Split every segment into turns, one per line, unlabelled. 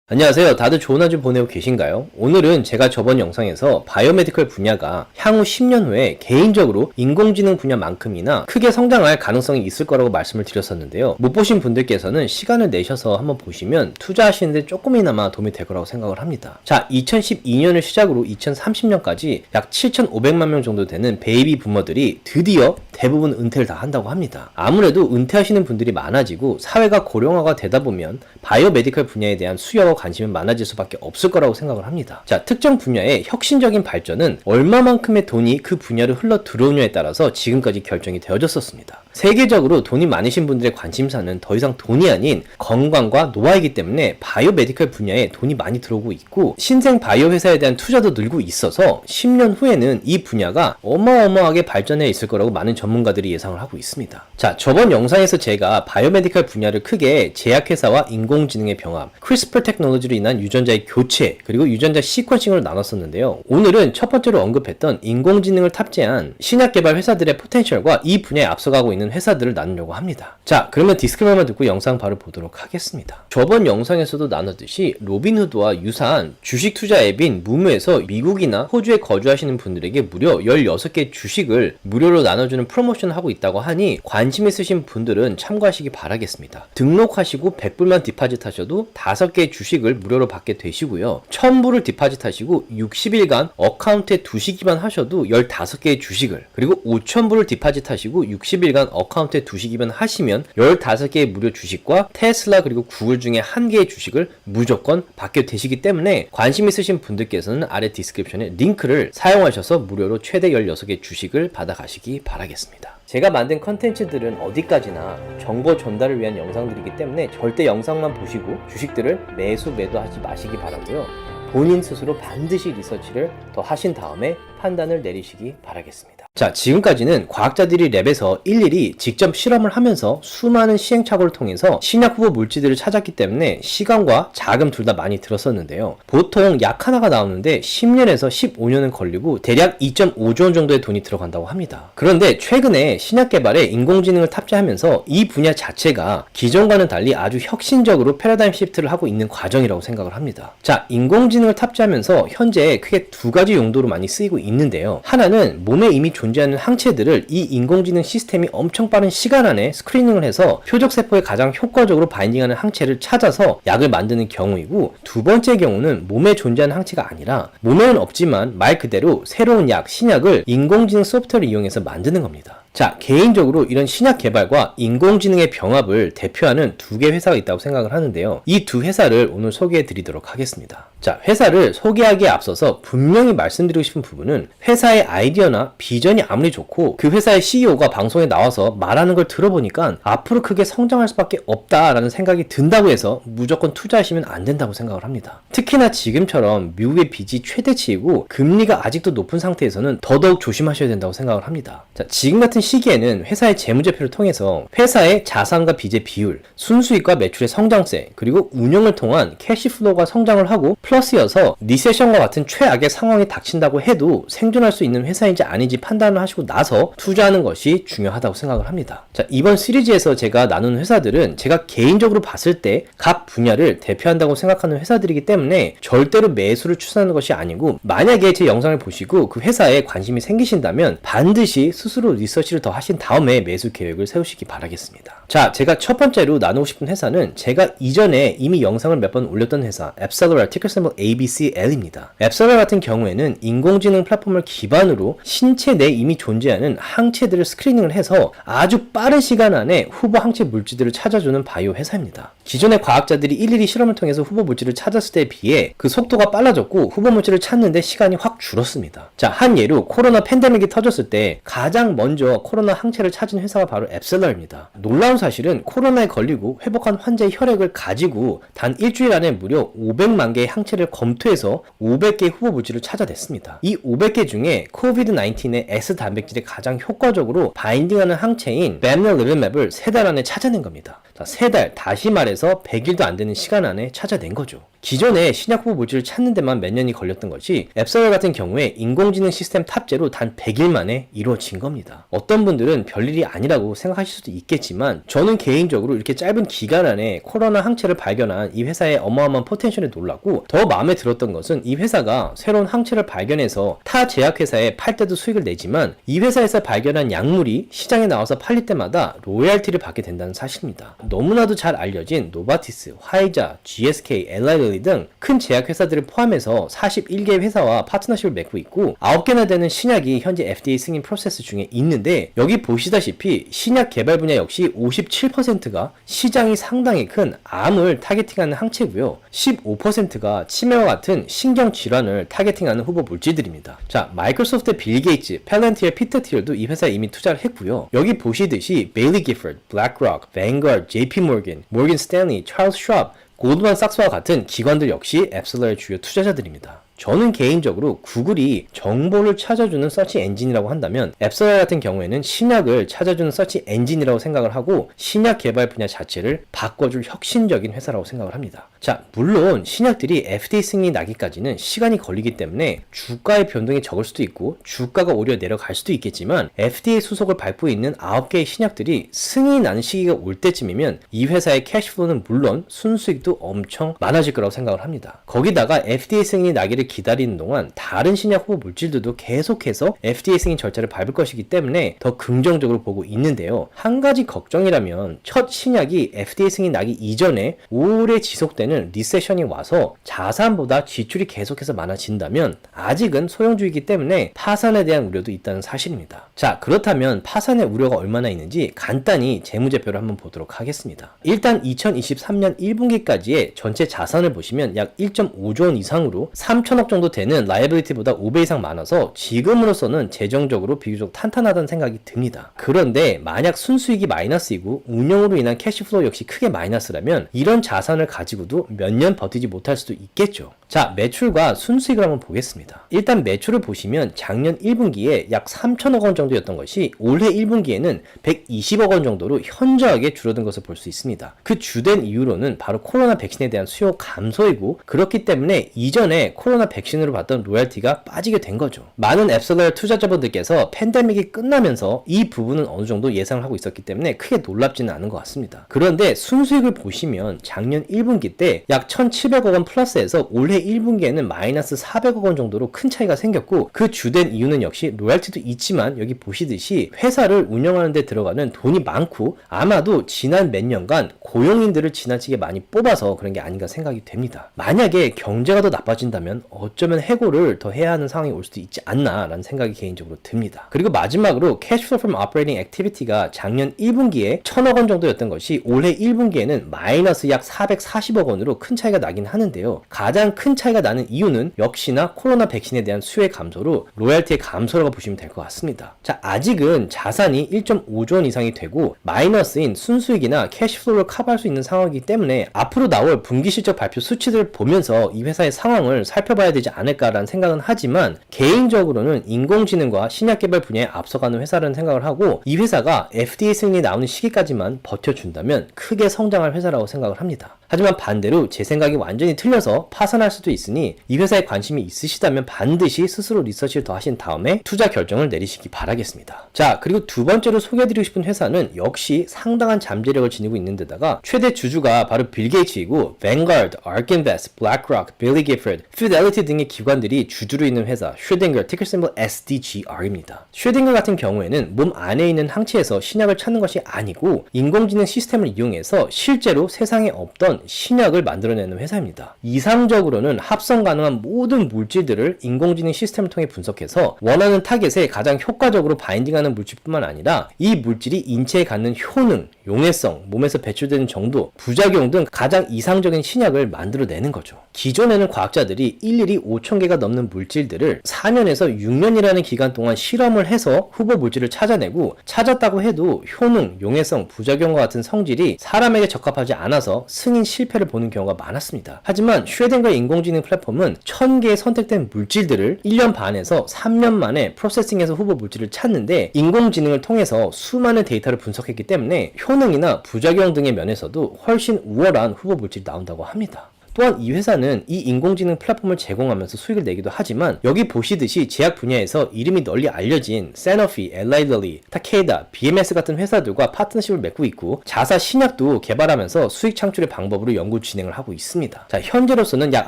안녕하세요. 다들 좋은 한 주 보내고 계신가요? 오늘은 제가 저번 영상에서 바이오메디컬 분야가 향후 10년 후에 개인적으로 인공지능 분야만큼이나 크게 성장할 가능성이 있을 거라고 말씀을 드렸었는데요. 못 보신 분들께서는 시간을 내셔서 한번 보시면 투자하시는데 조금이나마 도움이 될 거라고 생각을 합니다. 자, 2012년을 시작으로 2030년까지 약 7,500만 명 정도 되는 베이비 부머들이 드디어 대부분 은퇴를 다 한다고 합니다. 아무래도 은퇴하시는 분들이 많아지고 사회가 고령화가 되다 보면 바이오메디컬 분야에 대한 수요와 관심은 많아질 수밖에 없을 거라고 생각을 합니다. 자, 특정 분야의 혁신적인 발전은 얼마만큼의 돈이 그 분야로 흘러 들어오느냐에 따라서 지금까지 결정이 되어졌었습니다. 세계적으로 돈이 많으신 분들의 관심사는 더 이상 돈이 아닌 건강과 노화이기 때문에 바이오메디컬 분야에 돈이 많이 들어오고 있고 신생 바이오 회사에 대한 투자도 늘고 있어서 10년 후에는 이 분야가 어마어마하게 발전해 있을 거라고 많은 전문가들이 예상을 하고 있습니다. 자, 저번 영상에서 제가 바이오메디컬 분야를 크게 제약회사와 인공지능의 병합, 크리스퍼 테크놀로지로 인한 유전자의 교체, 그리고 유전자 시퀀싱으로 나눴었는데요. 오늘은 첫 번째로 언급했던 인공지능을 탑재한 신약 개발 회사들의 포텐셜과 이 분야에 앞서가고 있는 회사들을 나누려고 합니다. 자, 그러면 디스크레이머만 듣고 영상 바로 보도록 하겠습니다. 저번 영상에서도 나눴듯이 로빈후드와 유사한 주식 투자 앱인 무무에서 미국이나 호주에 거주하시는 분들에게 무려 16개 주식을 무료로 나눠주는 프로모션을 하고 있다고 하니 관심 있으신 분들은 참고하시기 바라겠습니다. 등록하시고 100불만 디파짓 하셔도 5개의 주식을 무료로 받게 되시고요. 1000불을 디파짓 하시고 60일간 어카운트에 두시기만 하셔도 15개의 주식을, 그리고 5000불을 디파짓 하시고 60일간 어카운트에 두시기만 하시면 15개의 무료 주식과 테슬라 그리고 구글 중에 1개의 주식을 무조건 받게 되시기 때문에 관심 있으신 분들께서는 아래 디스크립션에 링크를 사용하셔서 무료로 최대 16개 주식을 받아가시기 바라겠습니다. 제가 만든 컨텐츠들은 어디까지나 정보 전달을 위한 영상들이기 때문에 절대 영상만 보시고 주식들을 매도하지 마시기 바라고요. 본인 스스로 반드시 리서치를 더 하신 다음에 판단을 내리시기 바라겠습니다. 자, 지금까지는 과학자들이 랩에서 일일이 직접 실험을 하면서 수많은 시행착오를 통해서 신약 후보 물질들을 찾았기 때문에 시간과 자금 둘 다 많이 들었었는데요. 보통 약 하나가 나오는데 10년에서 15년은 걸리고 대략 2.5조 원 정도의 돈이 들어간다고 합니다. 그런데 최근에 신약 개발에 인공지능을 탑재하면서 이 분야 자체가 기존과는 달리 아주 혁신적으로 패러다임 시프트를 하고 있는 과정이라고 생각을 합니다. 자, 인공지능을 탑재하면서 현재 크게 두 가지 용도로 많이 쓰이고 있는데요. 하나는 몸에 이미 존재하는 항체들을 이 인공지능 시스템이 엄청 빠른 시간 안에 스크리닝을 해서 표적세포에 가장 효과적으로 바인딩하는 항체를 찾아서 약을 만드는 경우이고, 두 번째 경우는 몸에 존재하는 항체가 아니라 몸에는 없지만 말 그대로 새로운 약, 신약을 인공지능 소프트웨어를 이용해서 만드는 겁니다. 자, 개인적으로 이런 신약 개발과 인공지능의 병합을 대표하는 두 개 회사가 있다고 생각을 하는데요. 이 두 회사를 오늘 소개해 드리도록 하겠습니다. 자, 회사를 소개하기에 앞서서 분명히 말씀드리고 싶은 부분은 회사의 아이디어나 비전이 아무리 좋고 그 회사의 CEO가 방송에 나와서 말하는 걸 들어보니까 앞으로 크게 성장할 수밖에 없다라는 생각이 든다고 해서 무조건 투자하시면 안 된다고 생각을 합니다. 특히나 지금처럼 미국의 빚이 최대치이고 금리가 아직도 높은 상태에서는 더더욱 조심하셔야 된다고 생각을 합니다. 자, 지금 같은 시기에는 회사의 재무제표를 통해서 회사의 자산과 빚의 비율, 순수익과 매출의 성장세, 그리고 운영을 통한 캐시플로우가 성장을 하고 플러스여서 리세션과 같은 최악의 상황이 닥친다고 해도 생존할 수 있는 회사인지 아닌지 판단을 하시고 나서 투자하는 것이 중요하다고 생각을 합니다. 자, 이번 시리즈에서 제가 나눈 회사들은 제가 개인적으로 봤을 때 각 분야를 대표한다고 생각하는 회사들이기 때문에 절대로 매수를 추천하는 것이 아니고, 만약에 제 영상을 보시고 그 회사에 관심이 생기신다면 반드시 스스로 리서치를 더 하신 다음에 매수 계획을 세우시기 바라겠습니다. 자, 제가 첫 번째로 나누고 싶은 회사는 제가 이전에 이미 영상을 몇 번 올렸던 회사 앱셀러럴, 티cker 셈블 ABCL입니다. 앱셀러럴 같은 경우에는 인공지능 플랫폼을 기반으로 신체 내에 이미 존재하는 항체들을 스크리닝을 해서 아주 빠른 시간 안에 후보 항체 물질들을 찾아주는 바이오 회사입니다. 기존의 과학자들이 일일이 실험을 통해서 후보 물질을 찾았을 때에 비해 그 속도가 빨라졌고 후보 물질을 찾는데 시간이 확 줄었습니다. 자, 한 예로 코로나 팬데믹이 터졌을 때 가장 먼저 코로나 항체를 찾은 회사가 바로 앱셀러입니다. 놀라운 사실은 코로나에 걸리고 회복한 환자의 혈액을 가지고 단 일주일 안에 무려 500만 개의 항체를 검토해서 500개의 후보 물질을 찾아냈습니다. 이 500개 중에 코비드-19의 S 단백질에 가장 효과적으로 바인딩하는 항체인 베밀리비맵을 3달 안에 찾아낸 겁니다. 자, 3달, 다시 말해서 100일도 안 되는 시간 안에 찾아낸 거죠. 기존에 신약 후보 물질을 찾는 데만 몇 년이 걸렸던 것이 앱서럴 같은 경우에 인공지능 시스템 탑재로 단 100일 만에 이루어진 겁니다. 어떤 분들은 별일이 아니라고 생각하실 수도 있겠지만 저는 개인적으로 이렇게 짧은 기간 안에 코로나 항체를 발견한 이 회사의 어마어마한 포텐셜에 놀랐고, 더 마음에 들었던 것은 이 회사가 새로운 항체를 발견해서 타 제약회사에 팔 때도 수익을 내지만 이 회사에서 발견한 약물이 시장에 나와서 팔릴 때마다 로열티를 받게 된다는 사실입니다. 너무나도 잘 알려진 노바티스, 화이자, GSK, 엘라이리 등 큰 제약회사들을 포함해서 41개의 회사와 파트너십을 맺고 있고 9개나 되는 신약이 현재 FDA 승인 프로세스 중에 있는데, 여기 보시다시피 신약 개발 분야 역시 57%가 시장이 상당히 큰 암을 타겟팅하는 항체고요. 15%가 치매와 같은 신경질환을 타겟팅하는 후보 물질들입니다. 자, 마이크로소프트의 빌 게이츠, 펠런티어, 피터 틸도 이 회사에 이미 투자를 했고요. 여기 보시듯이 베일리 기포드, 블랙록, 뱅거드, JP 모건, 모건 스탠리, 찰스 슈왑, 골드만삭스와 같은 기관들 역시 앱서러의 주요 투자자들입니다. 저는 개인적으로 구글이 정보를 찾아주는 서치 엔진이라고 한다면 앱서럴 같은 경우에는 신약을 찾아주는 서치 엔진이라고 생각을 하고 신약 개발 분야 자체를 바꿔줄 혁신적인 회사라고 생각을 합니다. 자, 물론 신약들이 FDA 승인이 나기까지는 시간이 걸리기 때문에 주가의 변동이 적을 수도 있고 주가가 오히려 내려갈 수도 있겠지만 FDA 수속을 밟고 있는 9개의 신약들이 승인이 나는 시기가 올 때쯤이면 이 회사의 캐시플로는 물론 순수익도 엄청 많아질 거라고 생각을 합니다. 거기다가 FDA 승인이 나기를 기다리는 동안 다른 신약 후보 물질들도 계속해서 FDA 승인 절차를 밟을 것이기 때문에 더 긍정적으로 보고 있는데요. 한 가지 걱정이라면 첫 신약이 FDA 승인 나기 이전에 오래 지속되는 리세션이 와서 자산보다 지출이 계속해서 많아진다면 아직은 소형주이기 때문에 파산에 대한 우려도 있다는 사실입니다. 자, 그렇다면 파산의 우려가 얼마나 있는지 간단히 재무제표를 한번 보도록 하겠습니다. 일단 2023년 1분기까지의 전체 자산을 보시면 약 1.5조 원 이상으로 3천억 정도 되는 라이abili티보다 5배 이상 많아서 지금으로서는 재정적으로 비교적 탄탄하다는 생각이 듭니다. 그런데 만약 순수익이 마이너스이고 운영으로 인한 캐시플로우 역시 크게 마이너스라면 이런 자산을 가지고도 몇 년 버티지 못할 수도 있겠죠. 자, 매출과 순수익을 한번 보겠습니다. 일단 매출을 보시면 작년 1분기에 약 3천억 원 정도였던 것이 올해 1분기에는 120억 원 정도로 현저하게 줄어든 것을 볼 수 있습니다. 그 주된 이유로는 바로 코로나 백신에 대한 수요 감소이고, 그렇기 때문에 이전에 코로나 백신으로 받던 로열티가 빠지게 된 거죠. 많은 앱서럴 투자자분들께서 팬데믹이 끝나면서 이 부분은 어느 정도 예상을 하고 있었기 때문에 크게 놀랍지는 않은 것 같습니다. 그런데 순수익을 보시면 작년 1분기 때 약 1,700억 원 플러스에서 올해 1분기에는 마이너스 400억 원 정도로 큰 차이가 생겼고, 그 주된 이유는 역시 로열티도 있지만 여기 보시듯이 회사를 운영하는 데 들어가는 돈이 많고 아마도 지난 몇 년간 고용인들을 지나치게 많이 뽑아서 그런 게 아닌가 생각이 됩니다. 만약에 경제가 더 나빠진다면 어쩌면 해고를 더 해야 하는 상황이 올 수도 있지 않나 라는 생각이 개인적으로 듭니다. 그리고 마지막으로 Cash Flow from Operating Activity가 작년 1분기에 1,000억 원 정도였던 것이 올해 1분기에는 마이너스 약 440억 원으로 큰 차이가 나긴 하는데요. 가장 큰 차이가 나는 이유는 역시나 코로나 백신에 대한 수요의 감소로 로열티의 감소라고 보시면 될 것 같습니다. 자, 아직은 자산이 1.5조 원 이상이 되고 마이너스인 순수익이나 캐시플로우를 커버할 수 있는 상황이기 때문에 앞으로 나올 분기 실적 발표 수치들을 보면서 이 회사의 상황을 살펴봐야 되지 않을까라는 생각은 하지만 개인적으로는 인공지능과 신약 개발 분야에 앞서가는 회사라는 생각을 하고 이 회사가 FDA 승인이 나오는 시기까지만 버텨준다면 크게 성장할 회사라고 생각을 합니다. 하지만 반대로 제 생각이 완전히 틀려서 파산할 수도 있으니 이 회사에 관심이 있으시다면 반드시 스스로 리서치를 더 하신 다음에 투자 결정을 내리시기 바라겠습니다. 자, 그리고 두 번째로 소개해드리고 싶은 회사는 역시 상당한 잠재력을 지니고 있는 데다가 최대 주주가 바로 빌 게이츠이고 뱅가드, 아크인베스트, 블랙록, 빌리 기포드, 피델리티 등의 기관들이 주주로 있는 회사 슈딩거, 티cker 심볼 SDGR입니다. 슈딩거 같은 경우에는 몸 안에 있는 항체에서 신약을 찾는 것이 아니고 인공지능 시스템을 이용해서 실제로 세상에 없던 신약을 만들어내는 회사입니다. 이상적으로는 합성 가능한 모든 물질들을 인공지능 시스템을 통해 분석해서 원하는 타겟에 가장 효과적으로 바인딩하는 물질뿐만 아니라 이 물질이 인체에 갖는 효능, 용해성, 몸에서 배출되는 정도, 부작용 등 가장 이상적인 신약을 만들어내는 거죠. 기존에는 과학자들이 일일이 5,000개가 넘는 물질들을 4년에서 6년이라는 기간 동안 실험을 해서 후보 물질을 찾아내고 찾았다고 해도 효능, 용해성, 부작용과 같은 성질이 사람에게 적합하지 않아서 승인 실패를 보는 경우가 많았습니다. 하지만 슈레딩거의 인공지능 인공지능 플랫폼은 1000개의 선택된 물질들을 1년 반에서 3년 만에 프로세싱해서 후보 물질을 찾는데 인공지능을 통해서 수많은 데이터를 분석했기 때문에 효능이나 부작용 등의 면에서도 훨씬 우월한 후보 물질이 나온다고 합니다. 또한 이 회사는 이 인공지능 플랫폼을 제공하면서 수익을 내기도 하지만 여기 보시듯이 제약 분야에서 이름이 널리 알려진 세노피, 엘라이 릴리, 타케이다, BMS 같은 회사들과 파트너십을 맺고 있고 자사 신약도 개발하면서 수익 창출의 방법으로 연구 진행을 하고 있습니다. 자, 현재로서는 약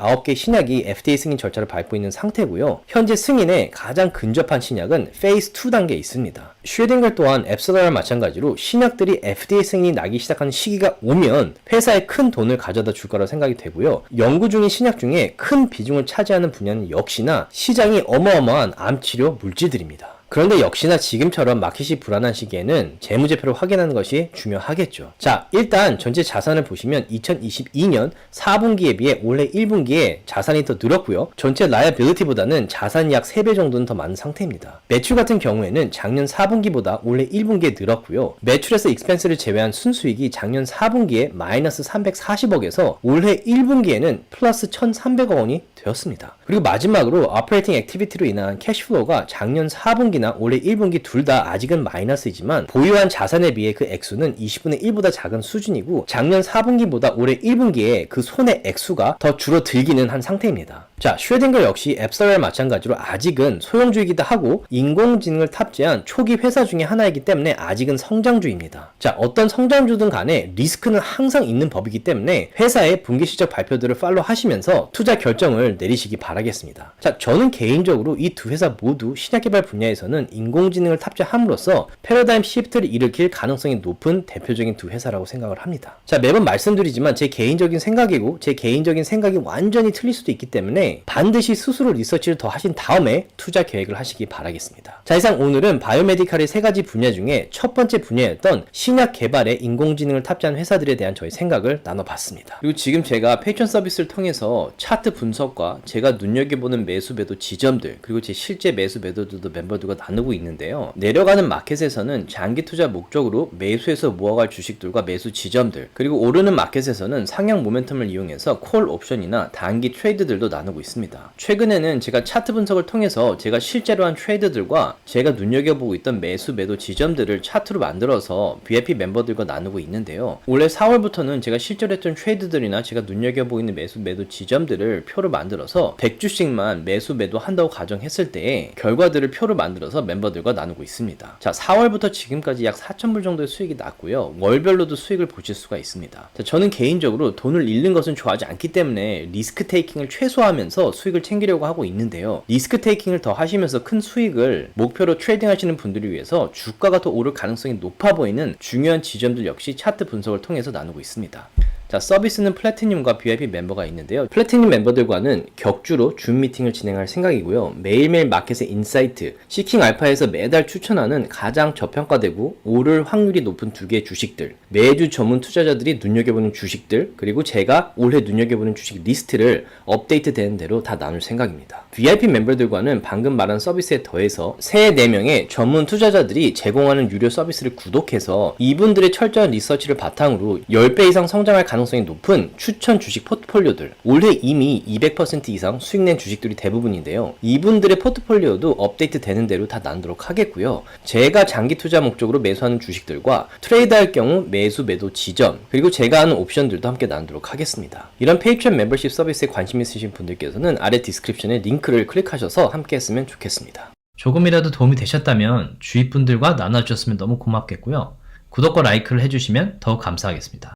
9개의 신약이 FDA 승인 절차를 밟고 있는 상태고요. 현재 승인에 가장 근접한 신약은 페이스 2 단계에 있습니다. 슈레딩거 또한 앱솔라와 마찬가지로 신약들이 FDA 승인이 나기 시작하는 시기가 오면 회사에 큰 돈을 가져다 줄 거라고 생각이 되고요. 연구 중인 신약 중에 큰 비중을 차지하는 분야는 역시나 시장이 어마어마한 암치료 물질들입니다. 그런데 역시나 지금처럼 마켓이 불안한 시기에는 재무제표를 확인하는 것이 중요하겠죠. 자, 일단 전체 자산을 보시면 2022년 4분기에 비해 올해 1분기에 자산이 더 늘었고요. 전체 라이어빌리티보다는 자산이 약 3배 정도는 더 많은 상태입니다. 매출 같은 경우에는 작년 4분기보다 올해 1분기에 늘었고요. 매출에서 익스펜스를 제외한 순수익이 작년 4분기에 마이너스 340억에서 올해 1분기에는 플러스 1,300억 원이 되었습니다. 그리고 마지막으로 오퍼레이팅 액티비티로 인한 캐시플로우가 작년 4분기나 올해 1분기 둘 다 아직은 마이너스이지만 보유한 자산에 비해 그 액수는 20분의 1보다 작은 수준이고 작년 4분기보다 올해 1분기에 그 손해 액수가 더 줄어들기는 한 상태입니다. 자, 슈레딩거 역시 앱솔라와 마찬가지로 아직은 소형주이기도 하고 인공지능을 탑재한 초기 회사 중에 하나이기 때문에 아직은 성장주입니다. 자, 어떤 성장주든 간에 리스크는 항상 있는 법이기 때문에 회사의 분기 실적 발표들을 팔로우 하시면서 투자 결정을 내리시기 바라겠습니다. 자, 저는 개인적으로 이 두 회사 모두 신약개발 분야에서는 인공지능을 탑재함으로써 패러다임 시프트를 일으킬 가능성이 높은 대표적인 두 회사라고 생각을 합니다. 자, 매번 말씀드리지만 제 개인적인 생각이고 제 개인적인 생각이 완전히 틀릴 수도 있기 때문에 반드시 스스로 리서치를 더 하신 다음에 투자 계획을 하시기 바라겠습니다. 자, 이상 오늘은 바이오메디칼의 3가지 분야 중에 첫 번째 분야였던 신약 개발에 인공지능을 탑재한 회사들에 대한 저의 생각을 나눠봤습니다. 그리고 지금 제가 페이트론 서비스를 통해서 차트 분석과 제가 눈여겨보는 매수 매도 지점들 그리고 제 실제 매수 매도들도 멤버들과 나누고 있는데요. 내려가는 마켓에서는 장기 투자 목적으로 매수해서 모아갈 주식들과 매수 지점들 그리고 오르는 마켓에서는 상향 모멘텀을 이용해서 콜 옵션이나 단기 트레이드들도 나누고 있습니다. 최근에는 제가 차트 분석을 통해서 제가 실제로 한 트레이드들과 제가 눈여겨보고 있던 매수 매도 지점들을 차트로 만들어서 VIP 멤버들과 나누고 있는데요. 올해 4월부터는 제가 실제로 했던 트레이드들이나 제가 눈여겨보고 있는 매수 매도 지점들을 표로 만들어서 100주씩만 매수 매도 한다고 가정했을 때의 결과들을 표로 만들어서 멤버들과 나누고 있습니다. 자, 4월부터 지금까지 약 4,000불 정도의 수익이 났고요. 월별로도 수익을 보실 수가 있습니다. 자, 저는 개인적으로 돈을 잃는 것은 좋아하지 않기 때문에 리스크 테이킹을 최소화하면서 수익을 챙기려고 하고 있는데요. 리스크 테이킹을 더 하시면서 큰 수익을 목표로 트레이딩 하시는 분들을 위해서 주가가 더 오를 가능성이 높아 보이는 중요한 지점들 역시 차트 분석을 통해서 나누고 있습니다. 자, 서비스는 플래티늄과 VIP 멤버가 있는데요. 플래티늄 멤버들과는 격주로 줌 미팅을 진행할 생각이고요. 매일매일 마켓의 인사이트, 시킹 알파에서 매달 추천하는 가장 저평가되고 오를 확률이 높은 2개의 주식들, 매주 전문 투자자들이 눈여겨보는 주식들, 그리고 제가 올해 눈여겨보는 주식 리스트를 업데이트 되는 대로 다 나눌 생각입니다. VIP 멤버들과는 방금 말한 서비스에 더해서 새 4명의 전문 투자자들이 제공하는 유료 서비스를 구독해서 이분들의 철저한 리서치를 바탕으로 10배 이상 성장할 가능성이 높은 추천 주식 포트폴리오들, 올해 이미 200% 이상 수익낸 주식들이 대부분인데요. 이분들의 포트폴리오도 업데이트 되는 대로 다 나누도록 하겠고요. 제가 장기 투자 목적으로 매수하는 주식들과 트레이드할 경우 매수 매도 지점, 그리고 제가 하는 옵션들도 함께 나누도록 하겠습니다. 이런 페이트론 멤버십 서비스에 관심 있으신 분들께서는 아래 디스크립션에 링크를 클릭하셔서 함께 했으면 좋겠습니다. 조금이라도 도움이 되셨다면 주위 분들과 나눠주셨으면 너무 고맙겠고요. 구독과 라이크를 해주시면 더욱 감사하겠습니다.